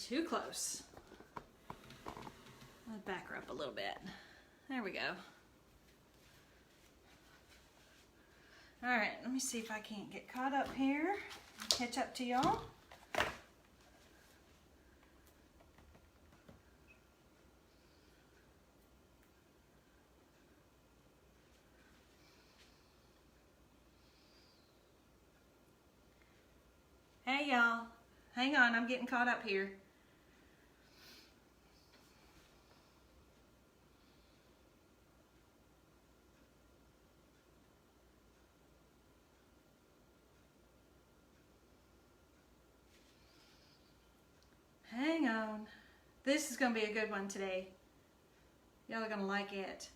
too close. I'll back her up a little bit. There we go. All right, let me see if I can't get caught up here. Catch up to y'all. Hey y'all, hang on, I'm getting caught up here. Hang on. This is going to be a good one today. Y'all are going to like it.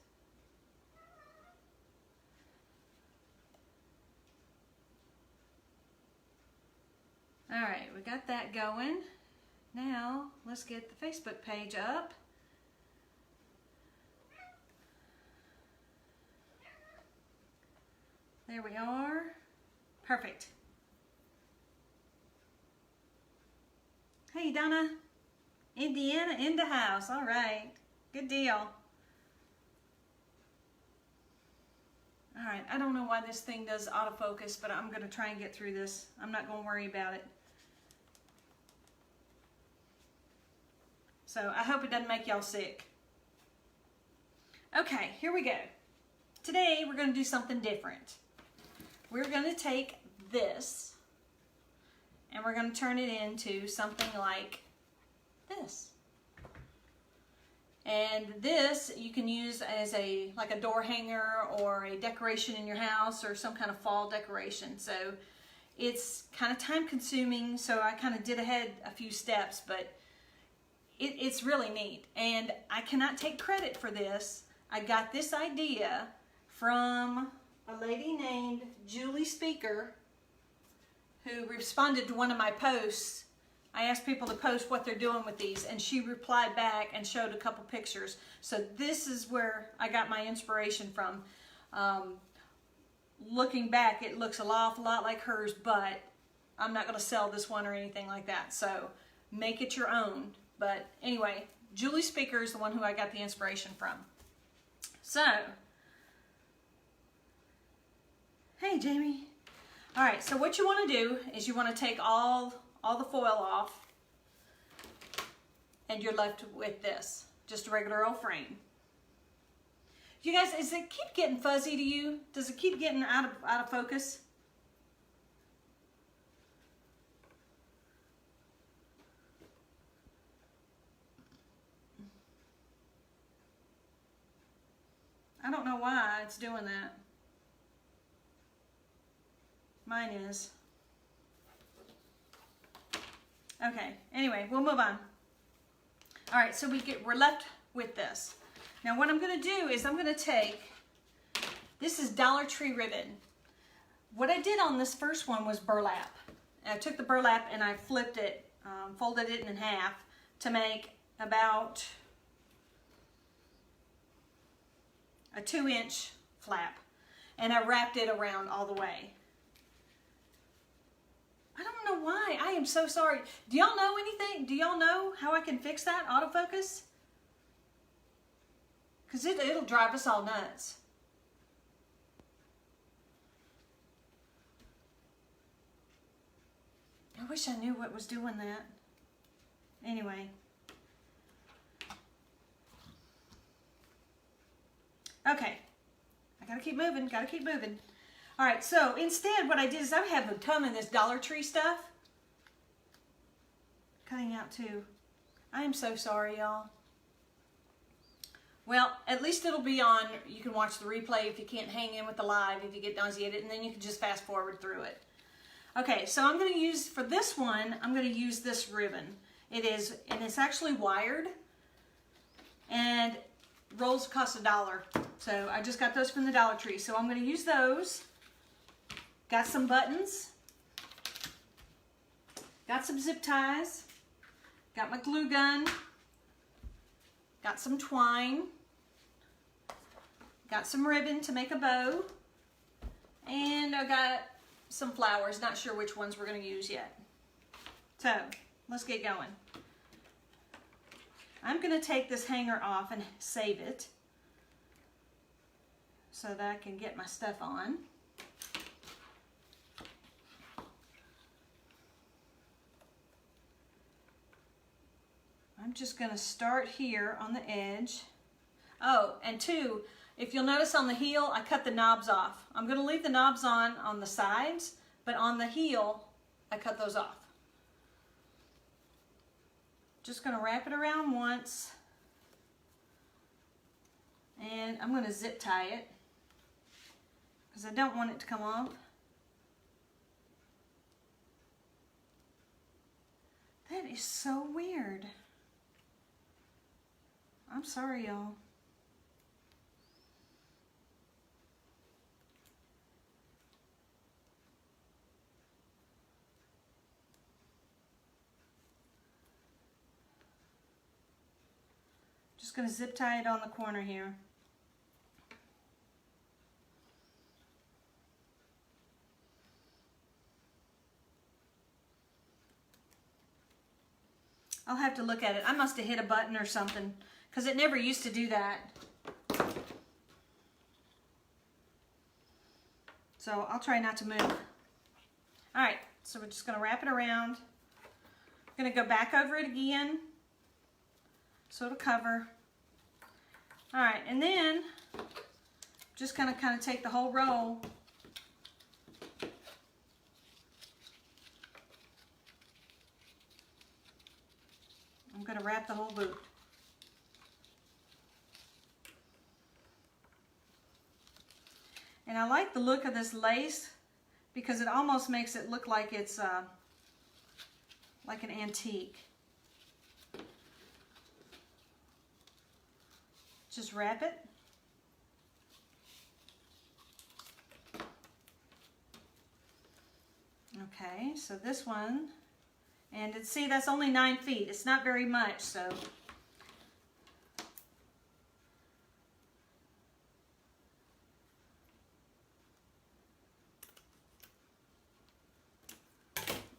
All right, we got that going. Now, let's get the Facebook page up. There we are. Perfect. Hey, Donna. Indiana in the house. All right. Good deal. All right. I don't know why this thing does autofocus, but I'm going to try and get through this. I'm not going to worry about it. So I hope it doesn't make y'all sick. Okay, here we go. Today we're going to do something different. We're going to take this and we're going to turn it into something like this. And this you can use as like a door hanger or a decoration in your house or some kind of fall decoration. So it's kind of time consuming, so I kind of did ahead a few steps, but it's really neat. And I cannot take credit for this. I got this idea from a lady named Julie Speaker, who responded to one of my posts. I asked people to post what they're doing with these, and she replied back and showed a couple pictures. So this is where I got my inspiration from. Looking back, it looks an awful lot like hers, but I'm not going to sell this one or anything like that. So make it your own. But anyway, Julie Speaker is the one who I got the inspiration from. So, hey Jamie. All right, so what you want to do is you want to take all the foil off, and you're left with this, just a regular old frame. You guys, does it keep getting fuzzy to you? Does it keep getting out of focus? I don't know why it's doing that. Mine is. Okay, anyway, we'll move on. All right, so we're left with this. Now what I'm gonna do is I'm gonna take, this is Dollar Tree ribbon. What I did on this first one was burlap. I took the burlap and I flipped it, folded it in half to make about a 2-inch flap, and I wrapped it around all the way. I don't know why. I am so sorry. Do y'all know anything? Do y'all know how I can fix that autofocus? Because it'll drive us all nuts. I wish I knew what was doing that. Anyway. Okay, I gotta keep moving, gotta keep moving. All right, so instead what I did is I have a ton of this Dollar Tree stuff. Cutting out too. I am so sorry, y'all. Well, at least it'll be on. You can watch the replay if you can't hang in with the live, if you get nauseated, and then you can just fast forward through it. Okay, so I'm gonna use, for this one, I'm gonna use this ribbon. It's actually wired, and rolls cost $1. So I just got those from the Dollar Tree. So I'm going to use those. Got some buttons. Got some zip ties. Got my glue gun. Got some twine. Got some ribbon to make a bow. And I got some flowers. Not sure which ones we're going to use yet. So let's get going. I'm going to take this hanger off and save it so that I can get my stuff on. I'm just going to start here on the edge. Oh, and two, if you'll notice on the heel, I cut the knobs off. I'm going to leave the knobs on the sides, but on the heel, I cut those off. Just going to wrap it around once, and I'm going to zip tie it because I don't want it to come off. That is so weird. I'm sorry, y'all. Just going to zip tie it on the corner here. I'll have to look at it. I must have hit a button or something because it never used to do that. So I'll try not to move. All right, so we're just going to wrap it around. I'm going to go back over it again so it'll cover. All right, and then just going to kind of take the whole roll. I'm going to wrap the whole boot. And I like the look of this lace because it almost makes it look like it's like an antique. Just wrap it. Okay, so this one, and see, that's only 9 feet. It's not very much, so.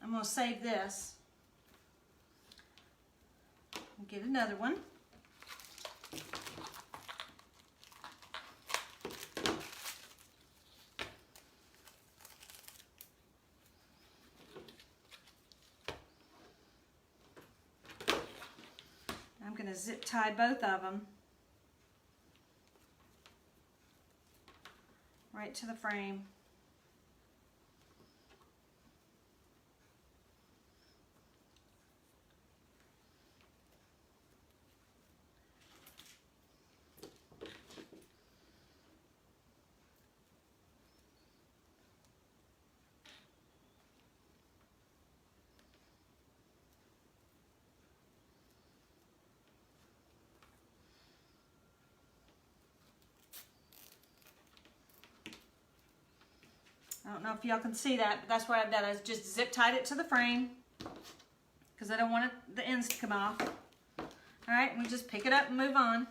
I'm going to save this and get another one. I'm going to zip tie both of them right to the frame. I don't know if y'all can see that, but that's what I've done. I just zip tied it to the frame because I don't want the ends to come off. All right, we just pick it up and move on.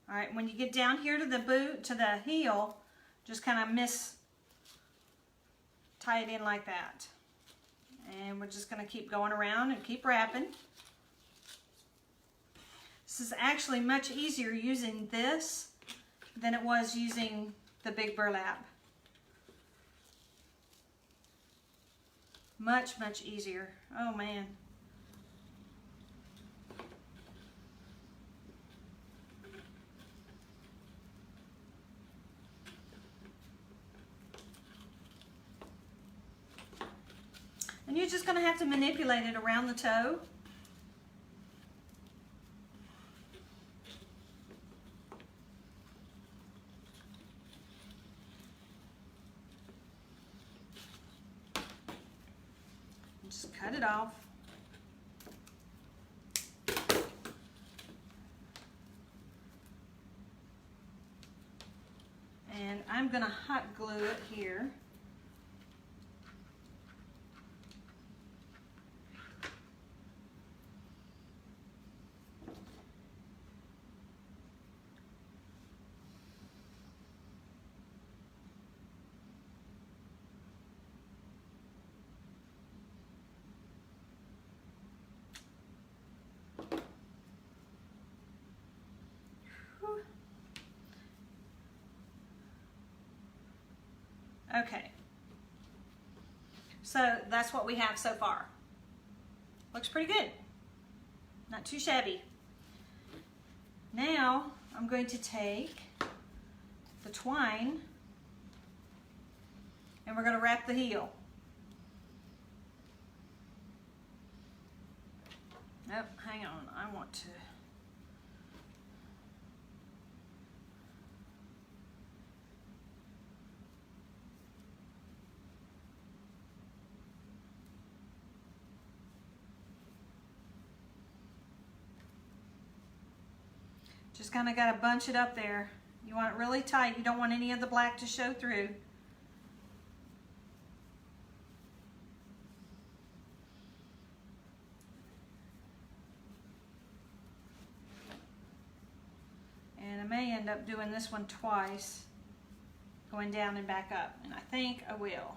All right, when you get down here to the boot, to the heel, just kind of tie it in like that. And we're just going to keep going around and keep wrapping. This is actually much easier using this than it was using the big burlap. Much, much easier. Oh man. And you're just going to have to manipulate it around the toe. And just cut it off. And I'm going to hot glue it here. Okay. So that's what we have so far. Looks pretty good. Not too shabby. Now I'm going to take the twine and we're going to wrap the heel. Oh, hang on. I want to. Just kind of got to bunch it up there. You want it really tight. You don't want any of the black to show through. And I may end up doing this one twice, going down and back up, and I think I will.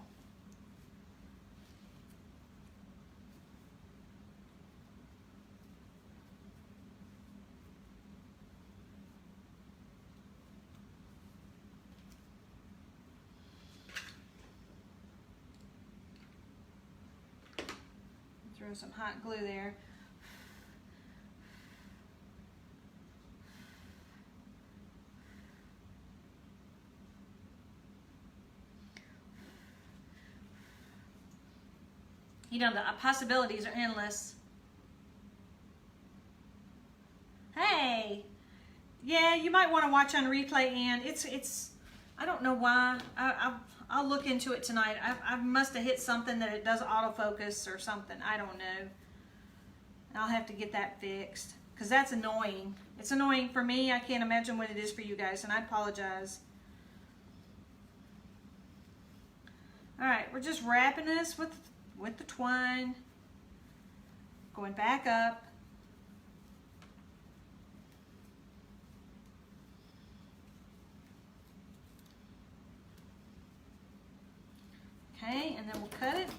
Throw some hot glue there. You know, the possibilities are endless. Hey, yeah, you might want to watch on replay, and it's. I don't know why. I'll look into it tonight. I must have hit something that it does autofocus or something. I don't know. I'll have to get that fixed because that's annoying. It's annoying for me. I can't imagine what it is for you guys, and I apologize. All right, we're just wrapping this with the twine, going back up. Okay, and then we'll cut it.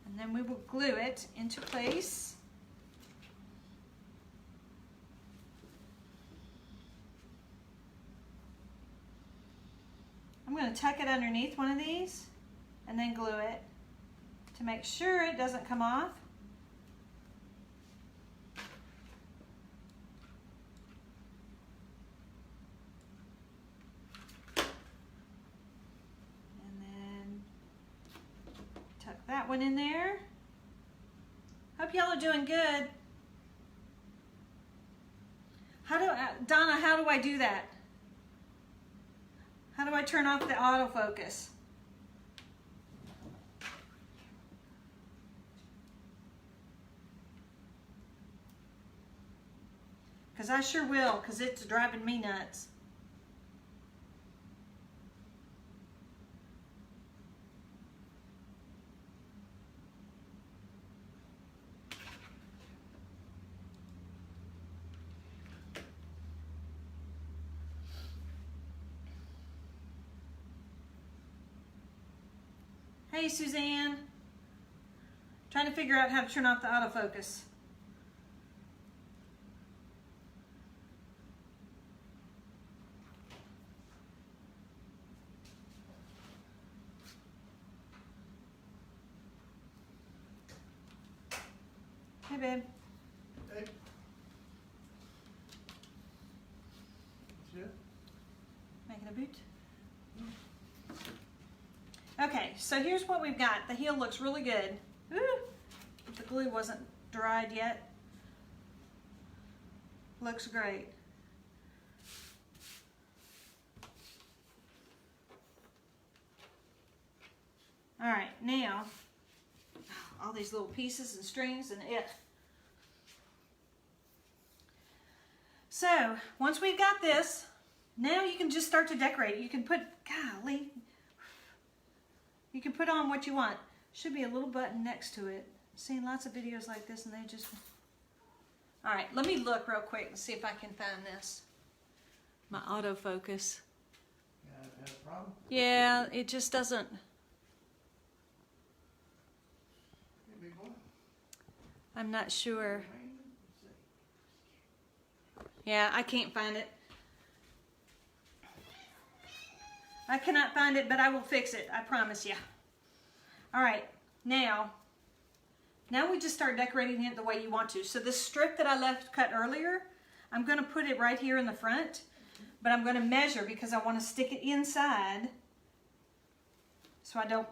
And then we will glue it into place. I'm going to tuck it underneath one of these and then glue it to make sure it doesn't come off. That one in there. Hope y'all are doing good. Donna, how do I do that? How do I turn off the autofocus? Because I sure will, because it's driving me nuts. Hey, Suzanne. Trying to figure out how to turn off the autofocus. Hey, babe. Hey. Yeah. Making a boot. Okay, so here's what we've got. The heel looks really good. Woo! The glue wasn't dried yet. Looks great. All right, now, all these little pieces and strings and it. So, once we've got this, now you can just start to decorate. You can put, golly, you can put on what you want. Should be a little button next to it. I've seen lots of videos like this and they just... All right, let me look real quick and see if I can find this. My autofocus. Yeah, I've had a problem. Yeah, it just doesn't... Hey, big boy. I'm not sure. Yeah, I can't find it. I cannot find it, but I will fix it. I promise you. All right, now we just start decorating it the way you want to. So this strip that I left cut earlier, I'm going to put it right here in the front, but I'm going to measure because I want to stick it inside, so I don't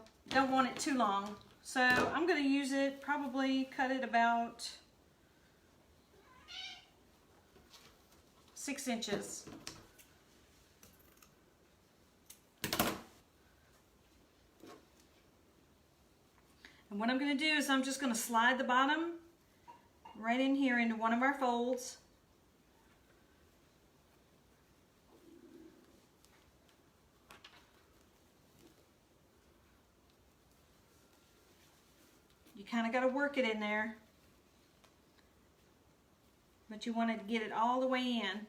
want it too long. So I'm going to use it, probably cut it about 6 inches. And what I'm going to do is I'm just going to slide the bottom right in here into one of our folds. You kind of got to work it in there, but you want to get it all the way in.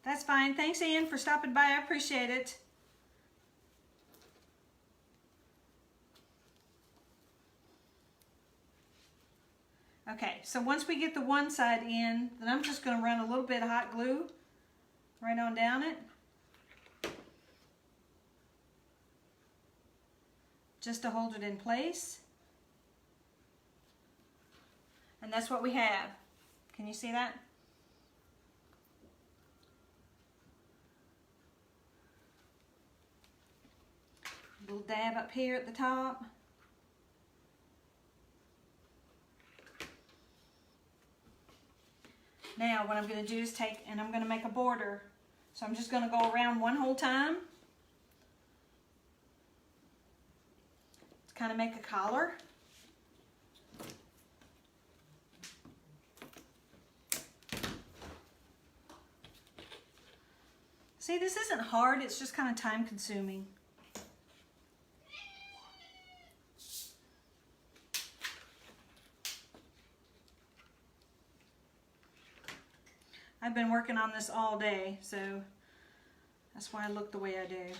That's fine. Thanks, Ann, for stopping by. I appreciate it. Okay, so once we get the one side in, then I'm just going to run a little bit of hot glue right on down it. Just to hold it in place. And that's what we have. Can you see that? Little dab up here at the top. Now what I'm going to do is take, and I'm going to make a border. So I'm just going to go around one whole time to kind of make a collar. See, this isn't hard, it's just kind of time consuming. I've been working on this all day, so that's why I look the way I do. Did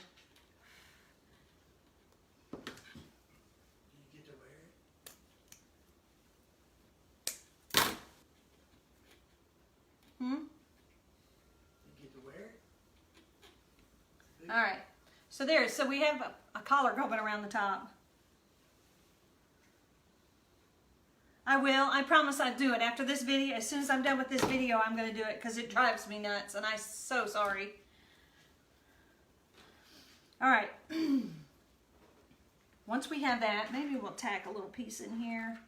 you get to wear it? Hmm? Did you get to wear it? All right, so we have a collar going around the top. I will. I promise I'll do it after this video. As soon as I'm done with this video, I'm going to do it because it drives me nuts, and I'm so sorry. All right. Once we have that, maybe we'll tack a little piece in here.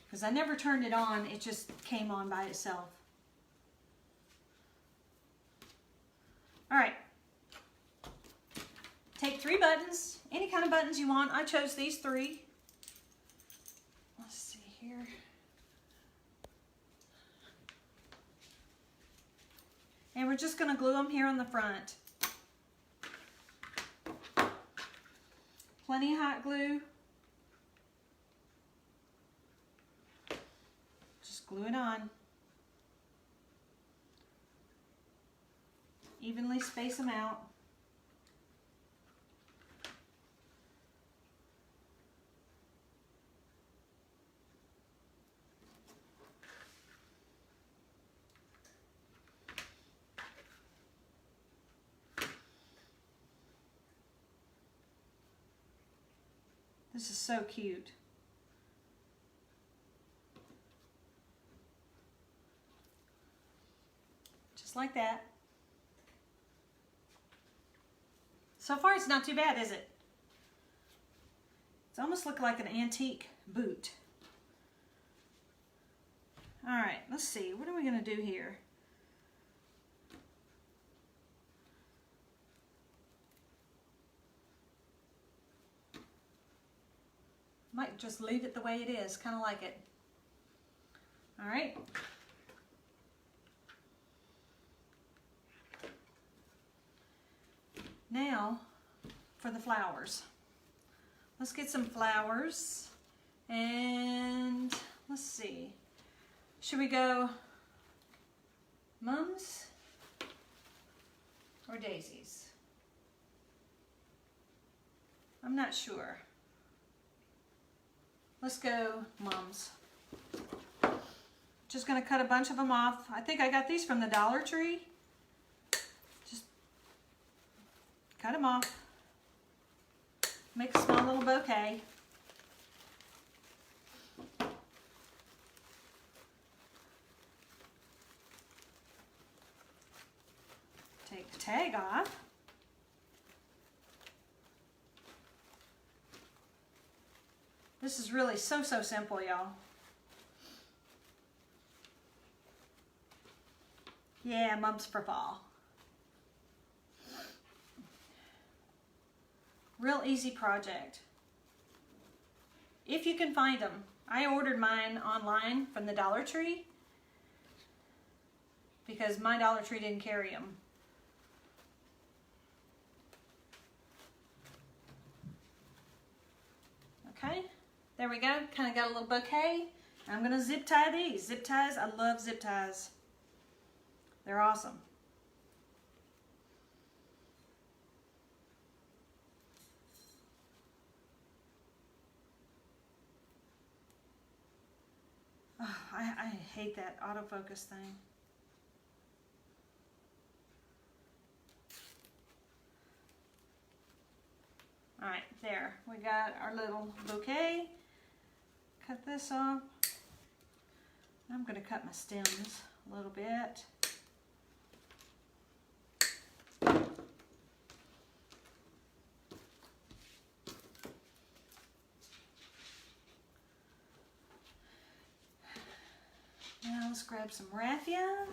Because I never turned it on. It just came on by itself. All right. Take 3 buttons, any kind of buttons you want. I chose these 3. Let's see here. And we're just going to glue them here on the front. Plenty of hot glue. Just glue it on. Evenly space them out. This is so cute. Just like that. So far it's not too bad, is it? It's almost looking like an antique boot. All right, let's see. What are we going to do here? Might just leave it the way it is, kind of like it. All right. Now for the flowers. Let's get some flowers. And let's see. Should we go mums or daisies? I'm not sure. Let's go mums. Just gonna cut a bunch of them off. I think I got these from the Dollar Tree. Just cut them off. Make a small little bouquet. Take the tag off. This is really so simple, y'all. Yeah, mums for fall. Real easy project. If you can find them. I ordered mine online from the Dollar Tree because my Dollar Tree didn't carry them. Okay, there we go. Kind of got a little bouquet. I'm gonna zip tie these. Zip ties, I love zip ties. They're awesome. Oh, I hate that autofocus thing. All right, there. We got our little bouquet. Cut this off. I'm gonna cut my stems a little bit. Now let's grab some raffia.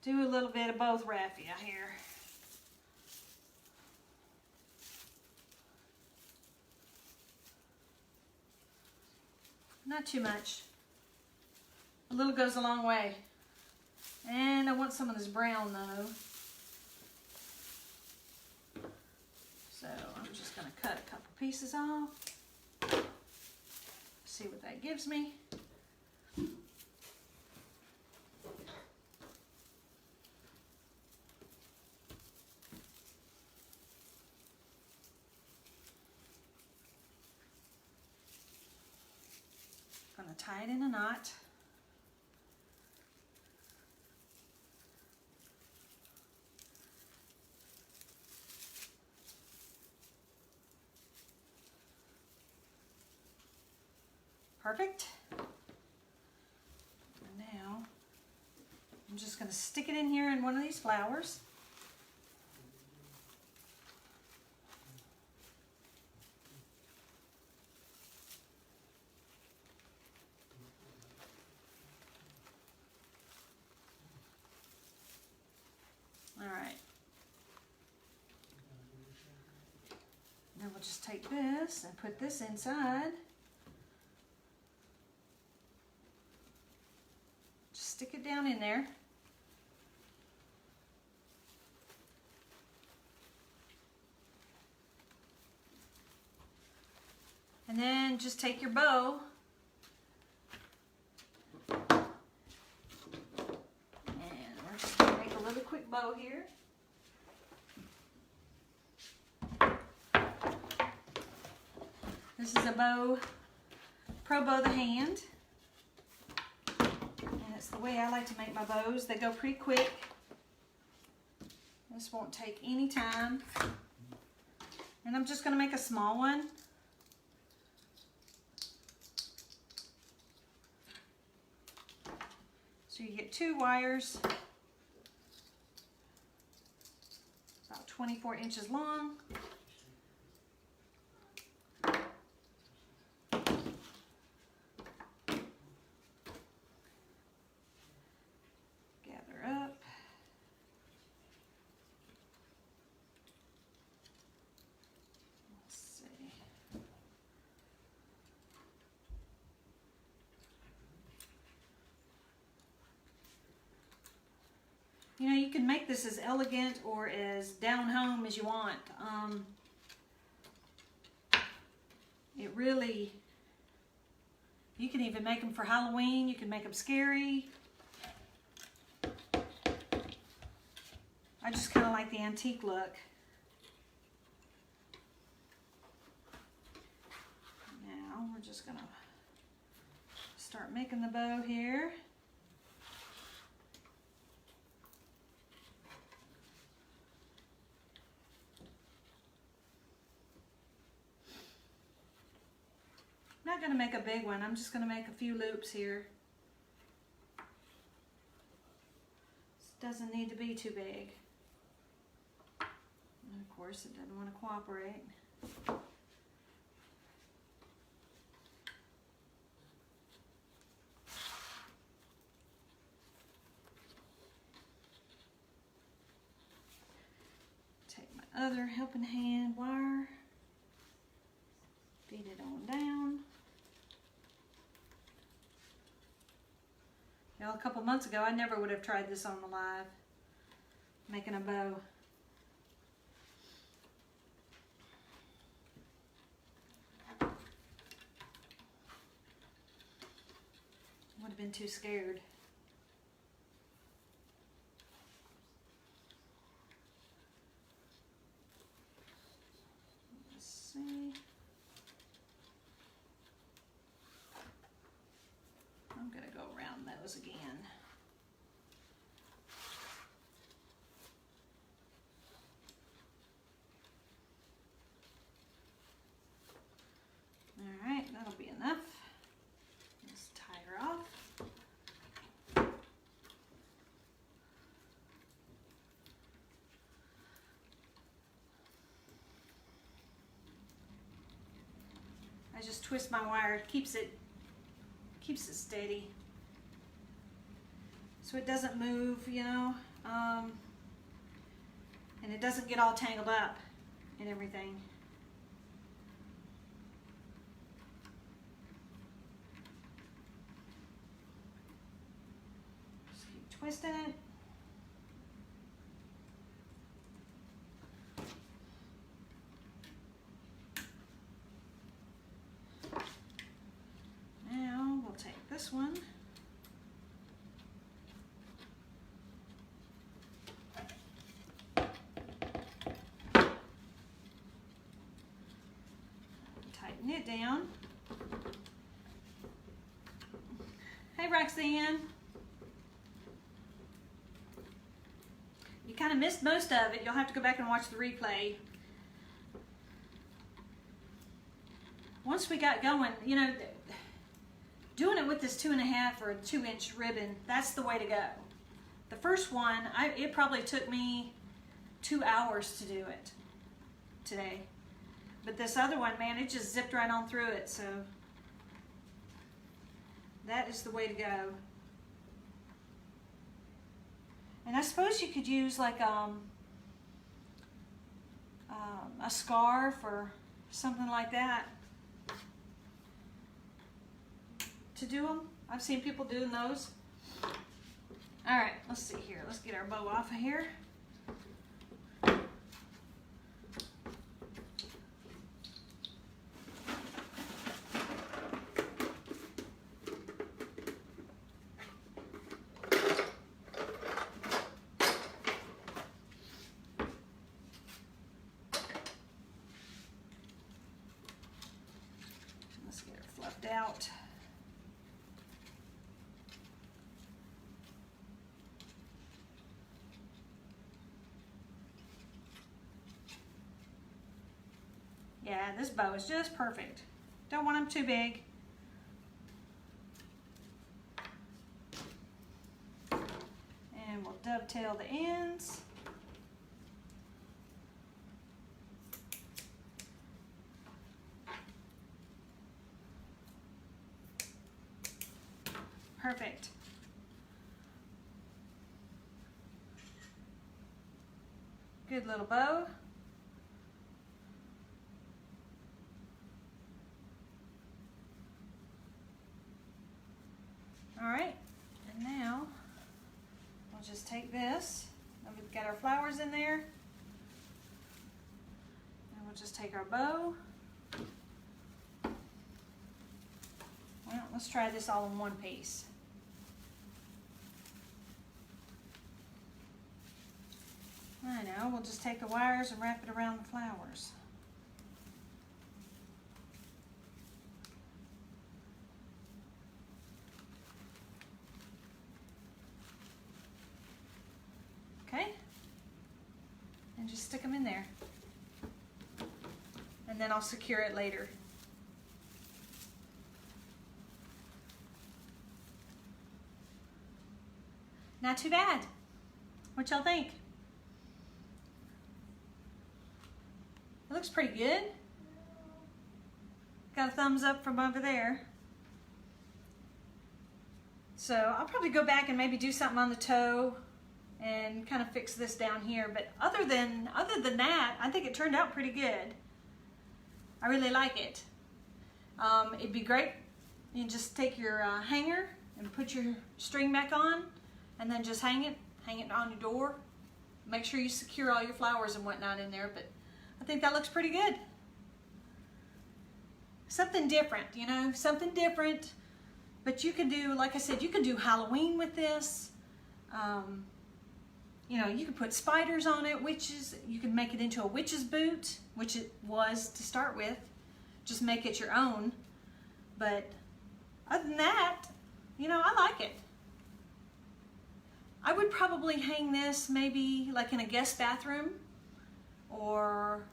Do a little bit of both raffia here. Not too much. A little goes a long way. And I want some of this brown though. So I'm just gonna cut a couple pieces off. See what that gives me. Gonna tie it in a knot. Perfect. And now I'm just going to stick it in here in one of these flowers. All right. Now we'll just take this and put this inside. Stick it down in there. And then just take your bow and we're just going to make a little quick bow here. This is a bow, Pro Bow the Hand. It's the way I like to make my bows. They go pretty quick. This won't take any time. And I'm just going to make a small one. So you get 2 wires, about 24 inches long. know, you can make this as elegant or as down home as you want. It really, you can even make them for Halloween. You can make them scary. I just kind of like the antique look. Now we're just gonna start making the bow here. I'm not gonna make a big one. I'm just gonna make a few loops here. This doesn't need to be too big. And of course, it doesn't want to cooperate. Take my other helping hand wire, feed it on down. You know, a couple months ago, I never would have tried this on the live, making a bow. Would have been too scared. Let's see. I'm gonna go around those again. All right, that'll be enough. Let's tie her off. I just twist my wire, keeps it steady, so it doesn't move, you know, and it doesn't get all tangled up and everything. Just keep twisting it. Now we'll take this one. Tighten it down. Hey Roxanne. You kind of missed most of it. You'll have to go back and watch the replay. Once we got going, you know, doing it with this 2.5 or 2-inch ribbon, that's the way to go. The first one, it probably took me 2 hours to do it today. But this other one, man, it just zipped right on through it, so that is the way to go. And I suppose you could use like a scarf or something like that to do them. I've seen people doing those. All right, let's see here. Let's get our bow off of here. Let's get her fluffed out. Yeah, this bow is just perfect. Don't want them too big. And we'll dovetail the ends. Perfect. Good little bow. All right, and now we'll just take this And we've got our flowers in there. And we'll just take our bow. Well, let's try this all in one piece. I know, we'll just take the wires and wrap it around the flowers. Okay, and just stick them in there. And then I'll secure it later. Not too bad. What y'all think? It looks pretty good. Got a thumbs up from over there. So I'll probably go back and maybe do something on the toe and kind of fix this down here. But other than that, I think it turned out pretty good. I really like it. It'd be great. You just take your hanger and put your string back on, and then just hang it on your door. Make sure you secure all your flowers and whatnot in there. But I think that looks pretty good. Something different, you know, something different. But you can do, like I said, you can do Halloween with this. You know, you can put spiders on it, witches. You can make it into a witch's boot, which it was to start with. Just make it your own. But other than that, you know, I like it. I would probably hang this maybe like in a guest bathroom, or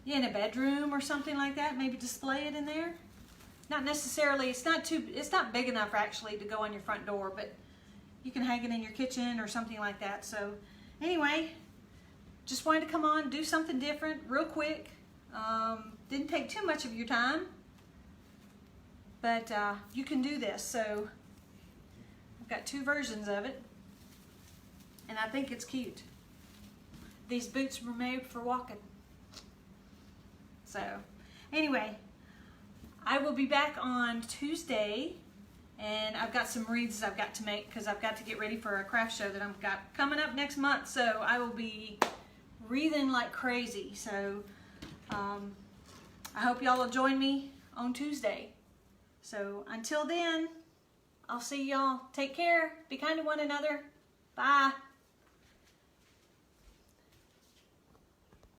yeah, in a bedroom or something like that. Maybe display it in there. Not necessarily, it's not big enough actually to go on your front door, but you can hang it in your kitchen or something like that. So anyway, just wanted to come on, do something different real quick. Didn't take too much of your time, but you can do this. So I've got two versions of it, and I think it's cute. These boots were made for walking. So anyway, I will be back on Tuesday, and I've got some wreaths I've got to make because I've got to get ready for a craft show that I've got coming up next month. So I will be wreathing like crazy. So I hope y'all will join me on Tuesday. So until then, I'll see y'all. Take care. Be kind to one another. Bye.